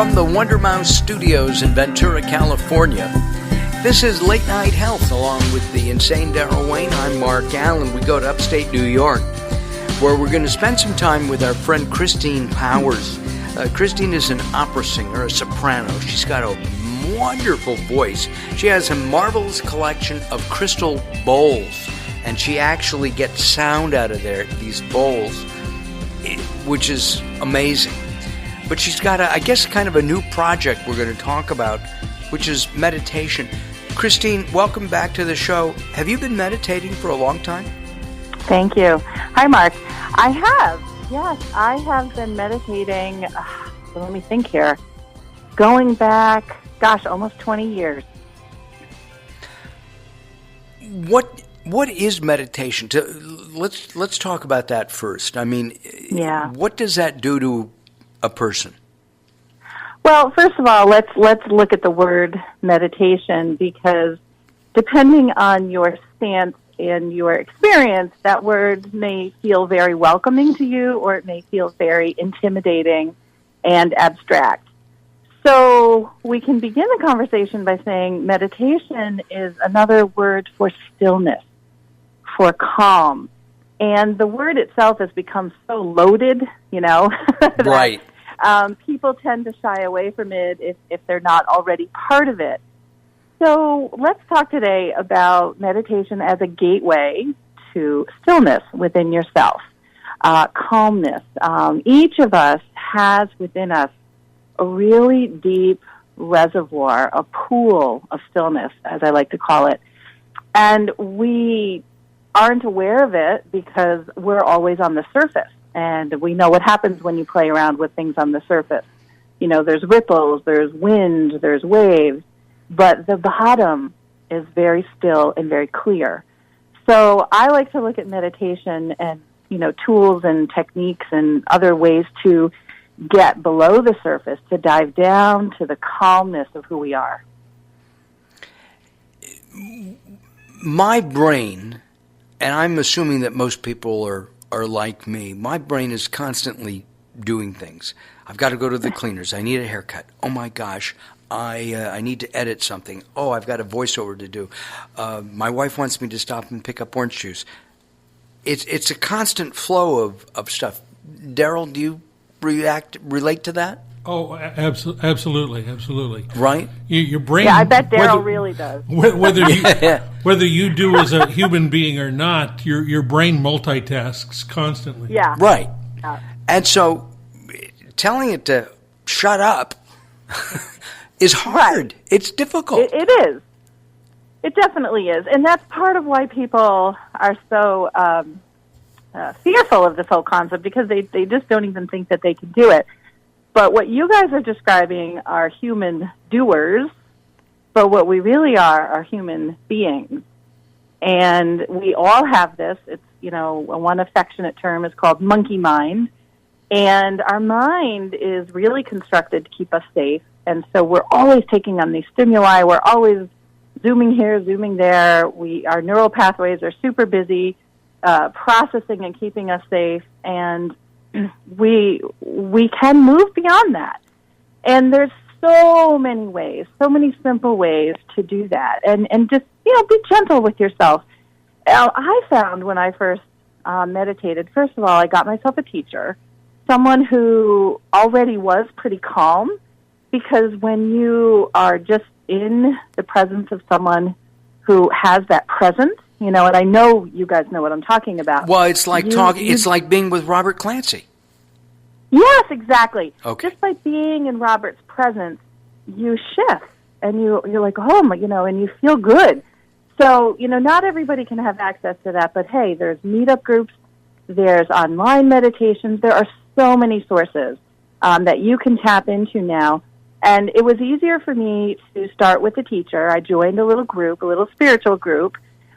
from the Wonder Mouse Studios in Ventura, California. This is Late Night Health, along with the insane Daryl Wayne. I'm Mark Alyn. We go to upstate New York, where we're going to spend some time with our friend Christine Powers. Christine is an opera singer, a soprano. She's got a wonderful voice. She has a marvelous collection of crystal bowls, and she actually gets sound out of these bowls, which is amazing. But she's got, I guess, kind of a new project we're going to talk about, which is meditation. Christine, welcome back to the show. Have you been meditating for a long time? Thank you. Hi, Mark. I have. Yes, I have been meditating, let me think here, going back, almost 20 years. What is meditation? Let's talk about that first. I mean, What does that do to a person? Well, first of all, let's look at the word meditation, because depending on your stance and your experience, that word may feel very welcoming to you, or it may feel very intimidating and abstract. So we can begin the conversation by saying meditation is another word for stillness, for calm. And the word itself has become so loaded, that right. People tend to shy away from it if they're not already part of it. So let's talk today about meditation as a gateway to stillness within yourself, calmness. Each of us has within us a really deep reservoir, a pool of stillness, as I like to call it. And we aren't aware of it because we're always on the surface. And we know what happens when you play around with things on the surface. There's ripples, there's wind, there's waves, but the bottom is very still and very clear. So I like to look at meditation and, tools and techniques and other ways to get below the surface, to dive down to the calmness of who we are. My brain, and I'm assuming that most people are like me, my brain is constantly doing things. I've got to go to the cleaners. I need a haircut. Oh my gosh, I need to edit something. Oh, I've got a voiceover to do. My wife wants me to stop and pick up orange juice. It's a constant flow of stuff. Daryl, do you relate to that? Oh, absolutely. Right? Your brain. Yeah, I bet Daryl really does. Whether you do as a human being or not, your brain multitasks constantly. Yeah. Right. And so telling it to shut up is hard. Right. It's difficult. It is. It definitely is. And that's part of why people are so fearful of this whole concept, because they just don't even think that they can do it. But what you guys are describing are human doers, but what we really are human beings. And we all have this. It's, one affectionate term is called monkey mind. And our mind is really constructed to keep us safe. And so we're always taking on these stimuli. We're always zooming here, zooming there. Our neural pathways are super busy processing and keeping us safe. And we can move beyond that. And there's so many ways, so many simple ways to do that. And just, be gentle with yourself. I found when I first meditated, first of all, I got myself a teacher, someone who already was pretty calm, because when you are just in the presence of someone who has that presence, and I know you guys know what I'm talking about. Well, it's like it's like being with Robert Clancy. Yes, exactly. Okay. Just by being in Robert's presence, you shift, and you're like, oh, and you feel good. So, not everybody can have access to that, but hey, there's meetup groups, there's online meditations, there are so many sources that you can tap into now. And it was easier for me to start with a teacher. I joined a little group, a little spiritual group,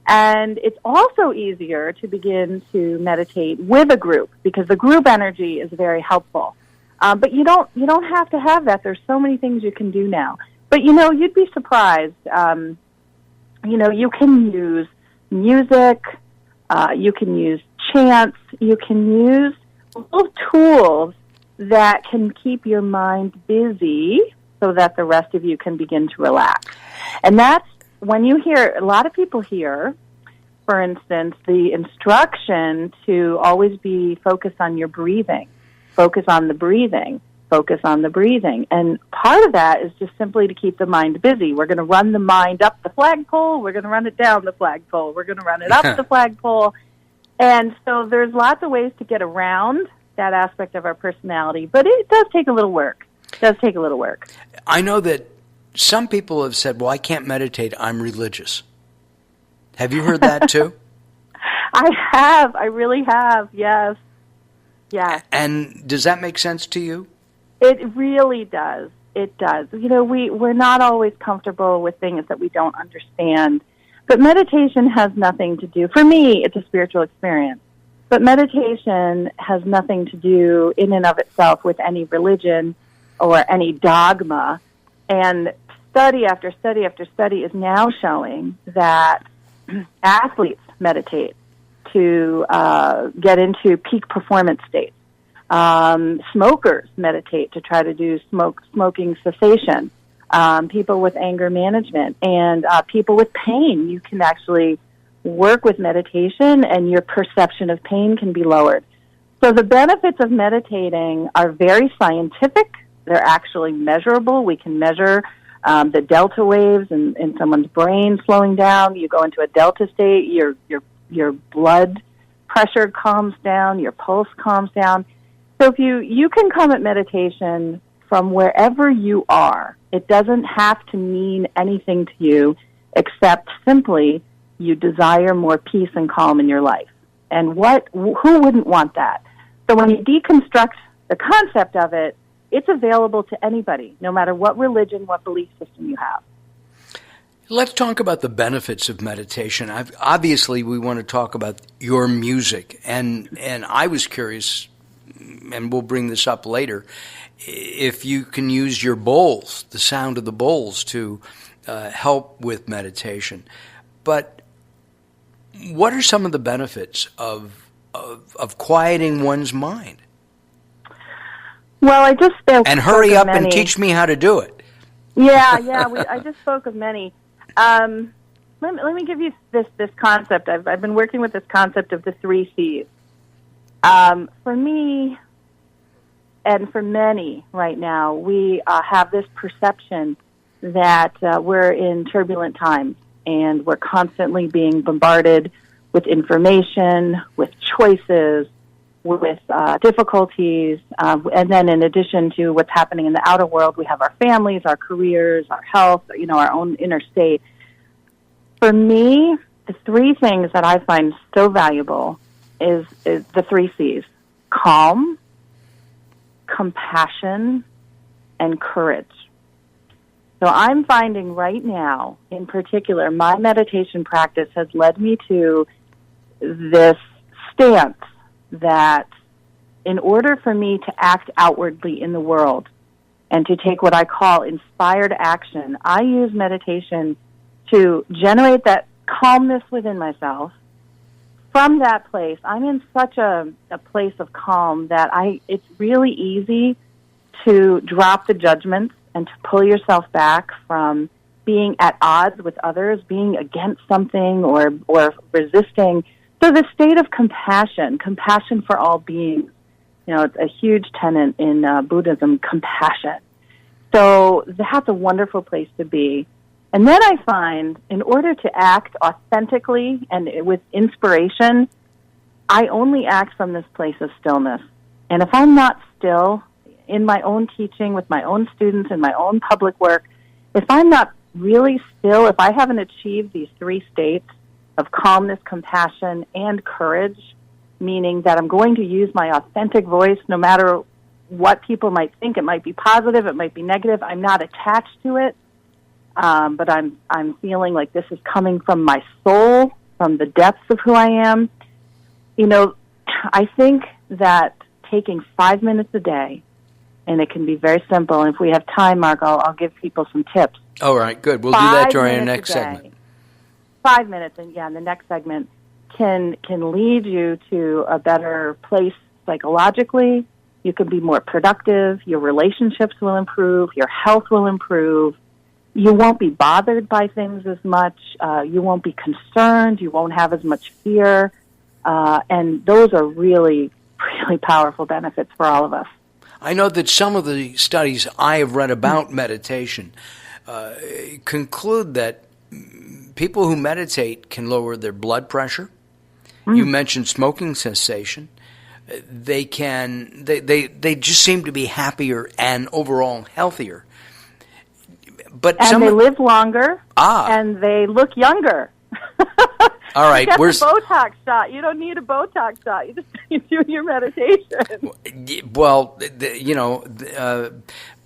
and it's also easier to begin to meditate with a group, because the group energy is very helpful. But you don't have to have that. There's so many things you can do now. But you'd be surprised. You can use music, you can use chants, you can use little tools that can keep your mind busy so that the rest of you can begin to relax. And that's when you hear, a lot of people hear, for instance, the instruction to always be focused on your breathing, focus on the breathing, focus on the breathing. And part of that is just simply to keep the mind busy. We're going to run the mind up the flagpole. We're going to run it down the flagpole. We're going to run it up the flagpole. And so there's lots of ways to get around that aspect of our personality, but it does take a little work. It does take a little work. I know that some people have said, well, I can't meditate, I'm religious. Have you heard that too? I have. I really have, yes. Yes. And does that make sense to you? It really does. It does. You know, we're not always comfortable with things that we don't understand. But meditation has nothing to do, for me, it's a spiritual experience. But meditation has nothing to do in and of itself with any religion or any dogma. And study after study after study is now showing that athletes meditate to get into peak performance states. Smokers meditate to try to do smoking cessation. People with anger management and people with pain. You can actually work with meditation and your perception of pain can be lowered. So the benefits of meditating are very scientific. They're actually measurable. We can measure the delta waves in someone's brain slowing down. You go into a delta state, your blood pressure calms down, your pulse calms down. So if you can come at meditation from wherever you are. It doesn't have to mean anything to you except simply you desire more peace and calm in your life. And who wouldn't want that? So when you deconstruct the concept of it, it's available to anybody, no matter what religion, what belief system you have. Let's talk about the benefits of meditation. Obviously, we want to talk about your music. And I was curious, and we'll bring this up later, if you can use your bowls, the sound of the bowls, to help with meditation. But what are some of the benefits of quieting one's mind? Well, I just spoke. And hurry up and teach me how to do it. Yeah. I just spoke of many. Let me give you this concept. I've been working with this concept of the 3 C's. For me, and for many right now, we have this perception that we're in turbulent times, and we're constantly being bombarded with information, with choices, with difficulties, and then in addition to what's happening in the outer world, we have our families, our careers, our health, our own inner state. For me, the 3 things that I find so valuable is the 3 C's: calm, compassion, and courage. So I'm finding right now, in particular, my meditation practice has led me to this stance that in order for me to act outwardly in the world and to take what I call inspired action, I use meditation to generate that calmness within myself. From that place, I'm in such a place of calm that it's really easy to drop the judgments and to pull yourself back from being at odds with others, being against something or resisting. So the state of compassion for all beings, it's a huge tenet in Buddhism, compassion. So that's a wonderful place to be. And then I find, in order to act authentically and with inspiration, I only act from this place of stillness. And if I'm not still in my own teaching, with my own students, in my own public work, if I'm not really still, if I haven't achieved these 3 states of calmness, compassion, and courage, meaning that I'm going to use my authentic voice no matter what people might think. It might be positive, it might be negative. I'm not attached to it. But I'm feeling like this is coming from my soul, from the depths of who I am. I think that taking 5 minutes a day, and it can be very simple, and if we have time, Mark, I'll give people some tips. All right, good. We'll do that during our next segment. 5 minutes, and in the next segment can lead you to a better place psychologically, You can be more productive. Your relationships will improve. Your health will improve. You won't be bothered by things as much. You won't be concerned. You won't have as much fear. And those are really, really powerful benefits for all of us. I know that some of the studies I have read about meditation conclude that people who meditate can lower their blood pressure. You mentioned smoking cessation. They just seem to be happier and overall healthier. But they live longer. And they look younger. All right, you get the Botox shot. You don't need a Botox shot. You just do your meditation. Well,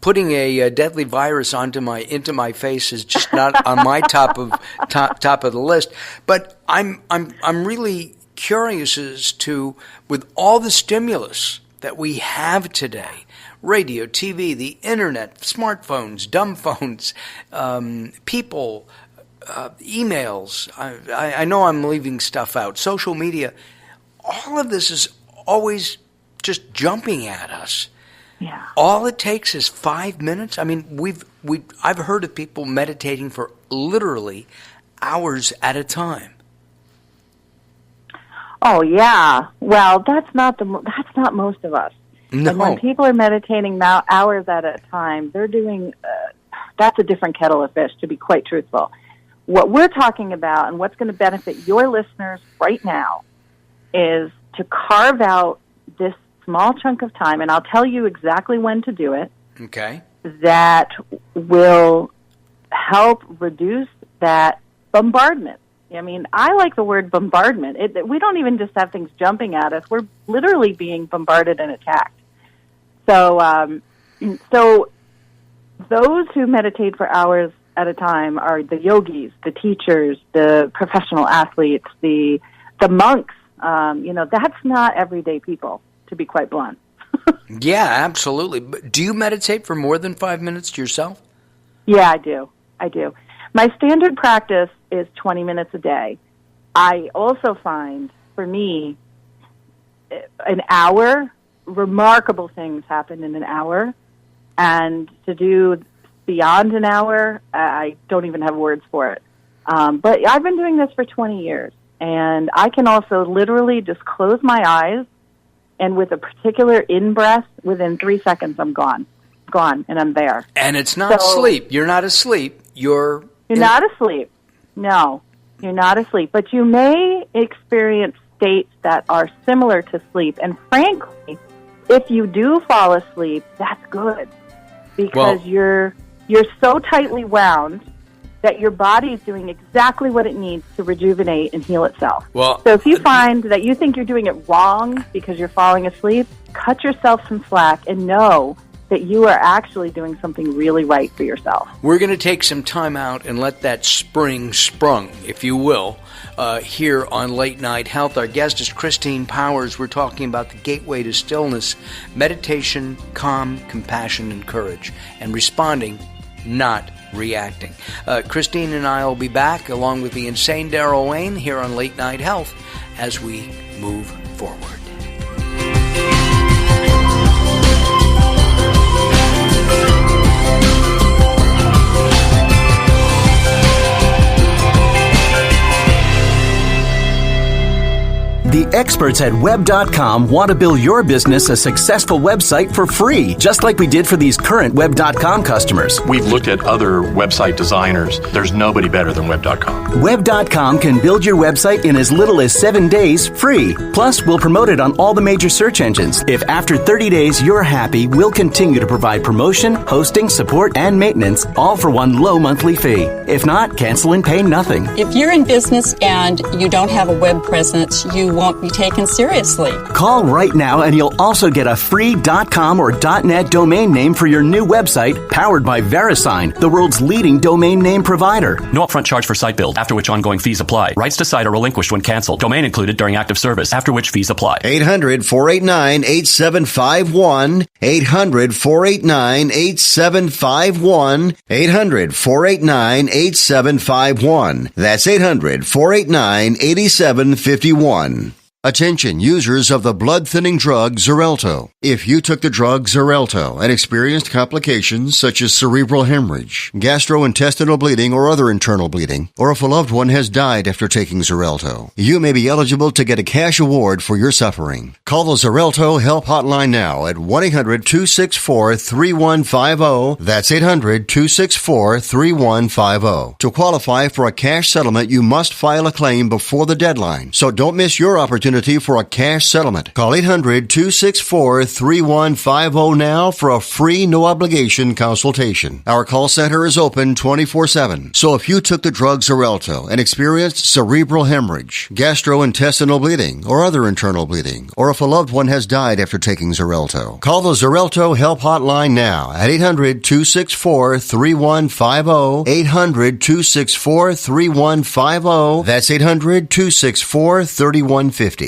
putting a deadly virus into my face is just not on my top of the list. But I'm really curious as to, with all the stimulus that we have today, radio, TV, the internet, smartphones, dumb phones, people, emails, I know I'm leaving stuff out, social media, all of this is always just jumping at us. Yeah. All it takes is 5 minutes. I mean, I've heard of people meditating for literally hours at a time. Oh yeah. Well, that's not most of us. No. And when people are meditating hours at a time, they're doing that's a different kettle of fish, to be quite truthful. What we're talking about and what's going to benefit your listeners right now is to carve out this small chunk of time, and I'll tell you exactly when to do it. Okay. That will help reduce that bombardment. I mean, I like the word bombardment. We don't even just have things jumping at us. We're literally being bombarded and attacked. So those who meditate for hours at a time are the yogis, the teachers, the professional athletes, the monks. That's not everyday people, to be quite blunt. Yeah, absolutely. But do you meditate for more than 5 minutes yourself? Yeah, I do. My standard practice is 20 minutes a day. I also find, for me, an hour, remarkable things happen in an hour. And to do beyond an hour, I don't even have words for it. But I've been doing this for 20 years. And I can also literally just close my eyes, and with a particular in-breath, within 3 seconds, I'm gone, and I'm there. And it's not sleep. You're not asleep. You're not asleep. No, you're not asleep. But you may experience states that are similar to sleep. And frankly, if you do fall asleep, that's good. Because you're so tightly wound that your body is doing exactly what it needs to rejuvenate and heal itself. Well, so if you find that you think you're doing it wrong because you're falling asleep, cut yourself some slack and know that you are actually doing something really right for yourself. We're going to take some time out and let that spring sprung, if you will, here on Late Night Health. Our guest is Christine Powers. We're talking about the gateway to stillness, meditation, calm, compassion, and courage, and responding, not reacting. Christine and I will be back along with the insane Daryl Wayne here on Late Night Health as we move forward. The experts at Web.com want to build your business a successful website for free, just like we did for these current Web.com customers. We've looked at other website designers. There's nobody better than Web.com. Web.com can build your website in as little as 7 days free. Plus, we'll promote it on all the major search engines. If after 30 days you're happy, we'll continue to provide promotion, hosting, support, and maintenance, all for one low monthly fee. If not, cancel and pay nothing. If you're in business and you don't have a web presence, you won't be taken seriously. Call right now and you'll also get a free .com or .net domain name for your new website, powered by VeriSign, the world's leading domain name provider. No upfront charge for site build, after which ongoing fees apply. Rights to site are relinquished when canceled. Domain included during active service, after which fees apply. 800-489-8751. 800-489-8751. 800-489-8751. That's 800-489-8751. Attention users of the blood-thinning drug Xarelto. If you took the drug Xarelto and experienced complications such as cerebral hemorrhage, gastrointestinal bleeding or other internal bleeding, or if a loved one has died after taking Xarelto, you may be eligible to get a cash award for your suffering. Call the Xarelto Help Hotline now at 1-800-264-3150. That's 800-264-3150. To qualify for a cash settlement, you must file a claim before the deadline. So don't miss your opportunity for a cash settlement. Call 800-264-3150 now for a free, no-obligation consultation. Our call center is open 24/7. So if you took the drug Xarelto and experienced cerebral hemorrhage, gastrointestinal bleeding, or other internal bleeding, or if a loved one has died after taking Xarelto, call the Xarelto Help Hotline now at 800-264-3150. 800-264-3150. That's 800-264-3150.